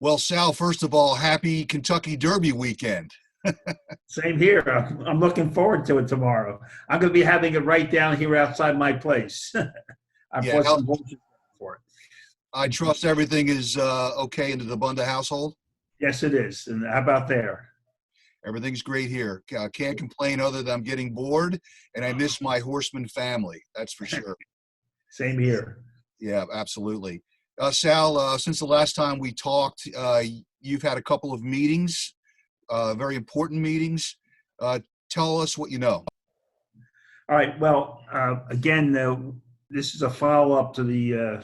Well, Sal, first of all, happy Kentucky Derby weekend. Same here. I'm looking forward to it tomorrow. I'm going to be having it right down here outside my place. I Yeah, bought some horses for I it. trust everything is okay in the DeBunda household. Yes, it is. And how about there? Everything's great here. Can't complain other than I'm getting bored and I miss my horseman family. That's for sure. Same here. Yeah, absolutely. Sal, since the last time we talked, you've had a couple of meetings, very important meetings. Uh, Tell us what you know. All right. Well, again, this is a follow up to the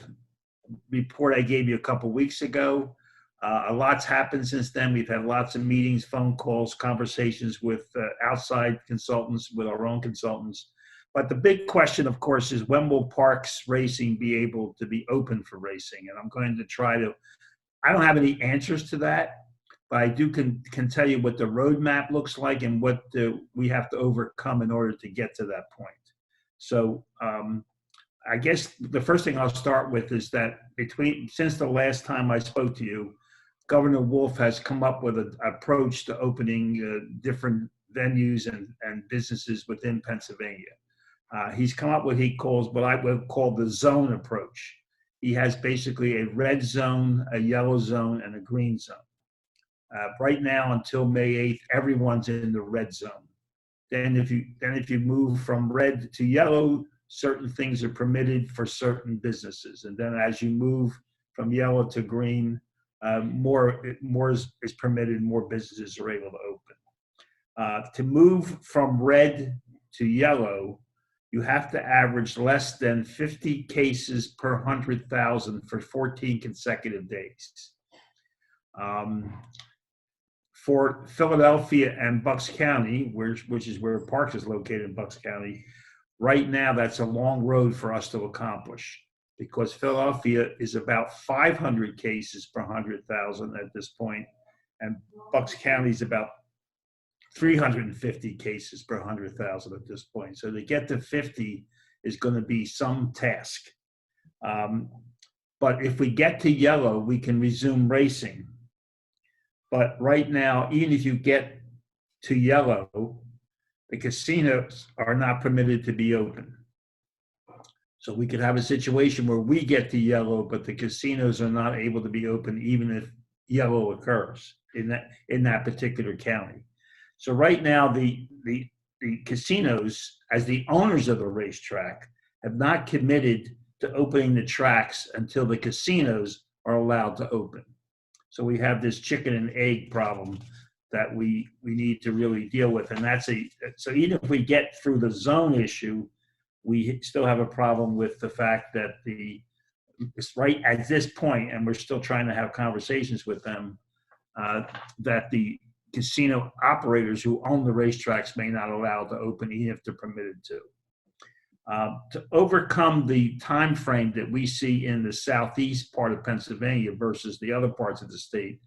report I gave you a couple weeks ago. A lot's happened since then. We've had lots of meetings, phone calls, conversations with outside consultants, with our own consultants. But the big question, of course, is when will Parx Racing be able to be open for racing? And I'm going to try to, I don't have any answers to that, but I can tell you what the roadmap looks like and what we have to overcome in order to get to that point. So I guess the first thing I'll start with is that since the last time I spoke to you, Governor Wolf has come up with an approach to opening different venues and businesses within Pennsylvania. He's come up with what I would call the zone approach. He has basically a red zone, a yellow zone, and a green zone. Right now, until May 8th, everyone's in the red zone. Then if you move from red to yellow, certain things are permitted for certain businesses. And then as you move from yellow to green, more is permitted, more businesses are able to open. To move from red to yellow, you have to average less than 50 cases per 100,000 for 14 consecutive days. For Philadelphia and Bucks County, which is where Parx is located in Bucks County, right now that's a long road for us to accomplish because Philadelphia is about 500 cases per 100,000 at this point, and Bucks County is about 350 cases per 100,000 at this point. So to get to 50 is going to be some task. But if we get to yellow, we can resume racing. But right now, even if you get to yellow, the casinos are not permitted to be open. So we could have a situation where we get to yellow, but the casinos are not able to be open even if yellow occurs in that particular county. So right now, the casinos, as the owners of the racetrack, have not committed to opening the tracks until the casinos are allowed to open. So we have this chicken and egg problem that we need to really deal with. And so even if we get through the zone issue, we still have a problem with the fact that it's right at this point, and we're still trying to have conversations with them, that the casino operators who own the racetracks may not allow to open even if they're permitted to. To overcome the time frame that we see in the southeast part of Pennsylvania versus the other parts of the state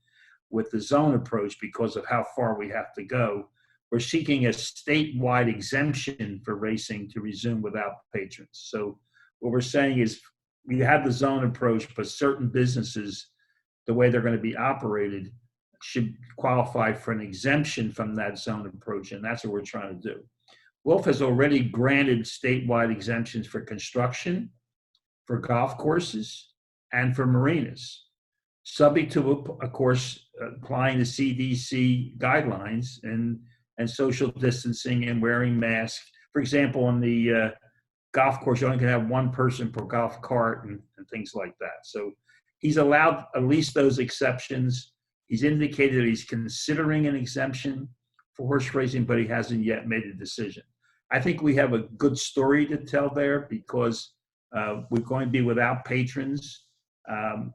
with the zone approach because of how far we have to go, we're seeking a statewide exemption for racing to resume without patrons. So what we're saying is we have the zone approach, but certain businesses, the way they're going to be operated, should qualify for an exemption from that zone approach, and that's what we're trying to do. Wolf has already granted statewide exemptions for construction, for golf courses, and for marinas, subject to, of course, applying the CDC guidelines and social distancing and wearing masks. For example, on the golf course, you only can have one person per golf cart and things like that. So he's allowed at least those exceptions. He's indicated that he's considering an exemption for horse racing, but he hasn't yet made a decision. I think we have a good story to tell there because we're going to be without patrons, and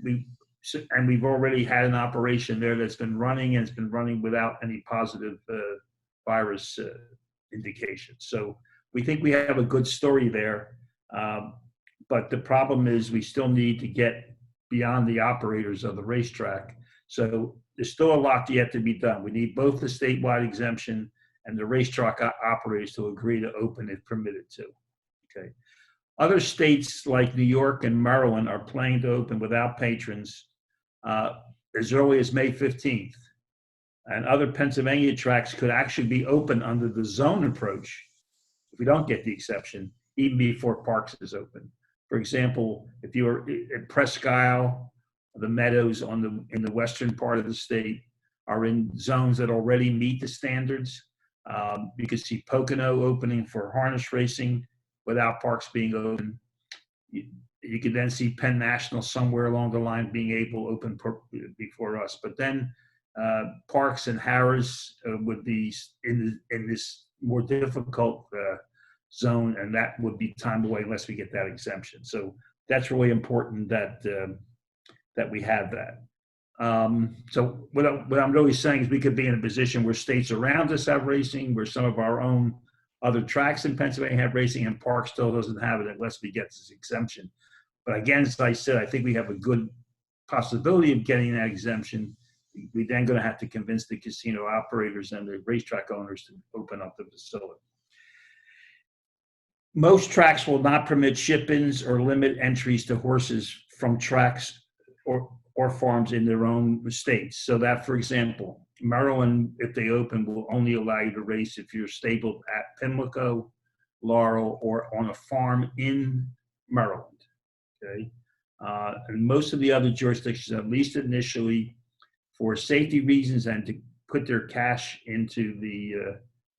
we've already had an operation there that's been running, and it's been running without any positive virus indication. So we think we have a good story there, but the problem is we still need to get beyond the operators of the racetrack. So there's still a lot yet to be done. We need both the statewide exemption and the racetrack operators to agree to open if permitted to. Okay. Other states like New York and Maryland are planning to open without patrons. as early as May 15th. And other Pennsylvania tracks could actually be open under the zone approach, if we don't get the exception, even before Parx is open. For example, if you were at Presque Isle, the meadows in the western part of the state are in zones that already meet the standards. You can see Pocono opening for harness racing without Parx being open. You could then see Penn National somewhere along the line being able to open before us. But then Parx and Harris would be in this more difficult zone, and that would be timed away unless we get that exemption. So that's really important that that we have that. So what I'm really saying is we could be in a position where states around us have racing, where some of our own other tracks in Pennsylvania have racing, and Parx still doesn't have it unless we get this exemption. But again, as I said, I think we have a good possibility of getting that exemption. We're then going to have to convince the casino operators and the racetrack owners to open up the facility. Most tracks will not permit ship-ins or limit entries to horses from tracks or farms in their own states. So that, for example, Maryland, if they open, will only allow you to race if you're stabled at Pimlico, Laurel, or on a farm in Maryland. Okay, and most of the other jurisdictions, at least initially, for safety reasons and to put their cash into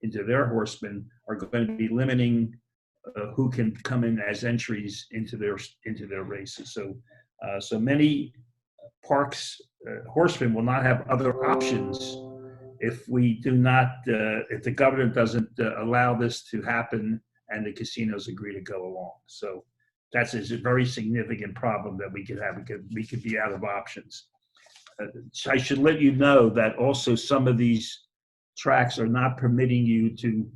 their horsemen, are going to be limiting who can come in as entries into their races. So many Parx horsemen will not have other options if we do not, if the government doesn't allow this to happen and the casinos agree to go along. So that's a very significant problem that we could have. We could be out of options. I should let you know that also some of these tracks are not permitting you to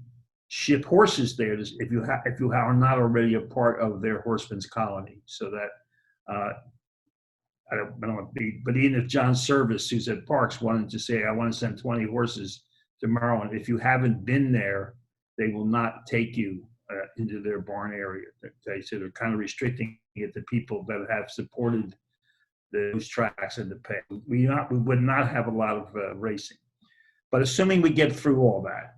ship horses there if you are not already a part of their horsemen's colony. So that I don't want to be, but even if John Service, who's at Parx, wanted to say, I want to send 20 horses to Maryland, if you haven't been there, they will not take you into their barn area. So they're kind of restricting it to people that have supported those tracks in the past. We would not have a lot of racing. But assuming we get through all that,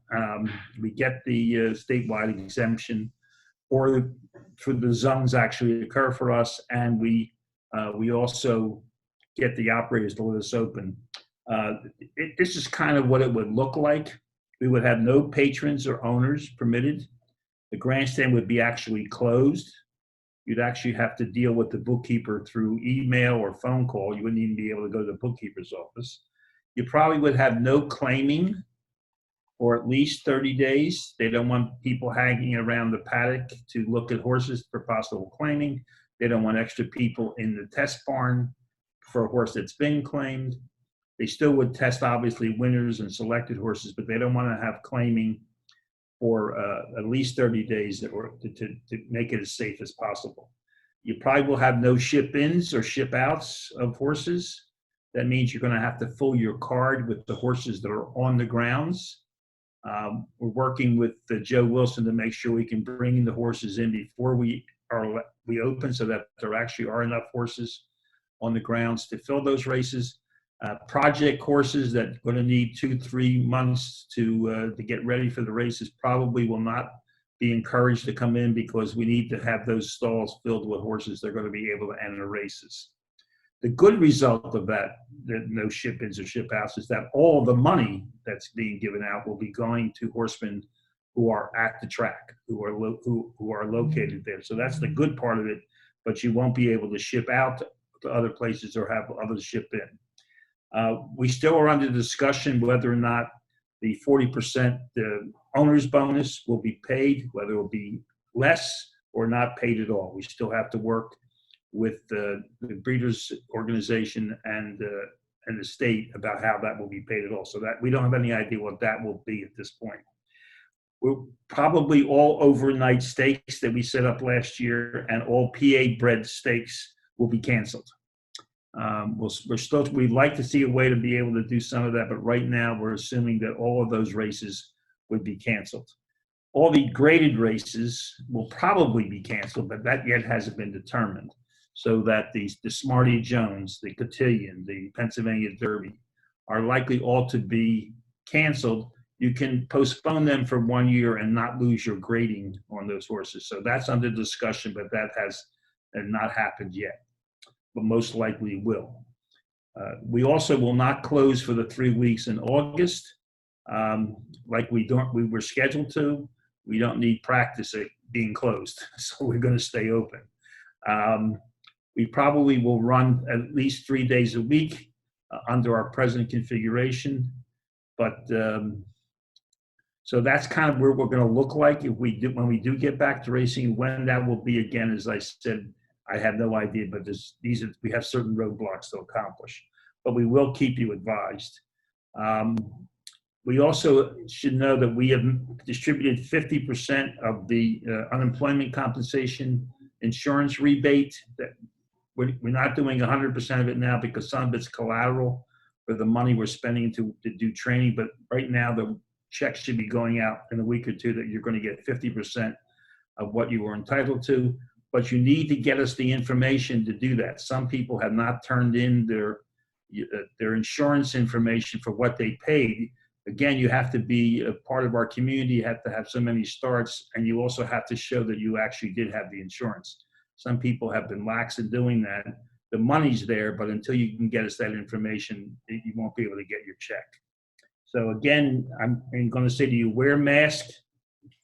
we get the statewide exemption, or for the zones actually occur for us, and we also get the operators to let us open. This is kind of what it would look like. We would have no patrons or owners permitted. The grandstand would be actually closed. You'd actually have to deal with the bookkeeper through email or phone call. You wouldn't even be able to go to the bookkeeper's office. You probably would have no claiming for at least 30 days. They don't want people hanging around the paddock to look at horses for possible claiming. They don't want extra people in the test barn for a horse that's been claimed. They still would test, obviously, winners and selected horses, but they don't want to have claiming for at least 30 days to make it as safe as possible. You probably will have no ship-ins or ship-outs of horses. That means you're going to have to fill your card with the horses that are on the grounds. We're working with Joe Wilson to make sure we can bring the horses in before we open, so that there actually are enough horses on the grounds to fill those races. Project horses that are going to need 2-3 months to get ready for the races probably will not be encouraged to come in, because we need to have those stalls filled with horses that are going to be able to enter races. The good result of that no ship-ins or ship-outs, is that all the money that's being given out will be going to horsemen who are at the track, who are located there. So that's the good part of it, but you won't be able to ship out to other places or have others ship in. We still are under discussion whether or not the 40% owner's bonus will be paid, whether it will be less or not paid at all. We still have to work with the breeders organization and the state about how that will be paid at all. So that we don't have any idea what that will be at this point. We're probably all overnight stakes that we set up last year and all PA bred stakes will be canceled. We'd like to see a way to be able to do some of that, but right now we're assuming that all of those races would be canceled. All the graded races will probably be canceled, but that yet hasn't been determined. so that the Smarty Jones, the Cotillion, the Pennsylvania Derby are likely all to be canceled. You can postpone them for 1 year and not lose your grading on those horses. So that's under discussion, but that has not happened yet, but most likely will. We also will not close for the 3 weeks in August, like we were scheduled to. We don't need practice at being closed, so we're going to stay open. We probably will run at least 3 days a week under our present configuration, but so that's kind of where we're going to look like if we do, when we do get back to racing. When that will be, again, as I said, I have no idea, but we have certain roadblocks to accomplish, but we will keep you advised. We also should know that we have distributed 50% of the unemployment compensation insurance rebate. That we're not doing 100% of it now because some of it's collateral for the money we're spending to do training, but right now the checks should be going out in a week or two that you're going to get 50% of what you were entitled to, but you need to get us the information to do that. Some people have not turned in their insurance information for what they paid. Again, you have to be a part of our community, you have to have so many starts, and you also have to show that you actually did have the insurance. Some people have been lax in doing that. The money's there, but until you can get us that information, you won't be able to get your check. So again, I'm going to say to you, wear masks,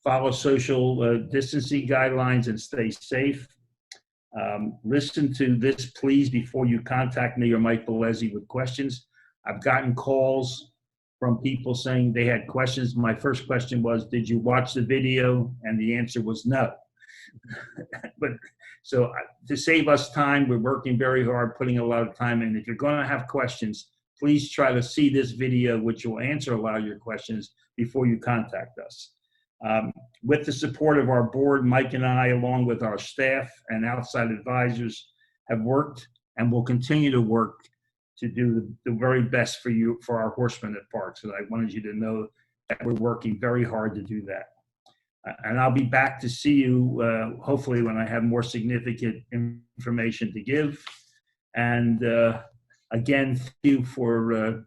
follow social distancing guidelines, and stay safe. Listen to this, please, before you contact me or Mike Bellezzi with questions. I've gotten calls from people saying they had questions. My first question was, did you watch the video? And the answer was no. But so to save us time, we're working very hard, putting a lot of time in. If you're going to have questions, please try to see this video, which will answer a lot of your questions before you contact us. With the support of our board, Mike and I, along with our staff and outside advisors, have worked and will continue to work to do the very best for you, for our horsemen at Parx. And I wanted you to know that we're working very hard to do that. And I'll be back to see you, hopefully, when I have more significant information to give. And again, thank you for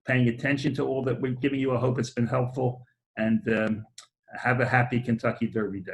paying attention to all that we're giving you. I hope it's been helpful. And have a happy Kentucky Derby Day.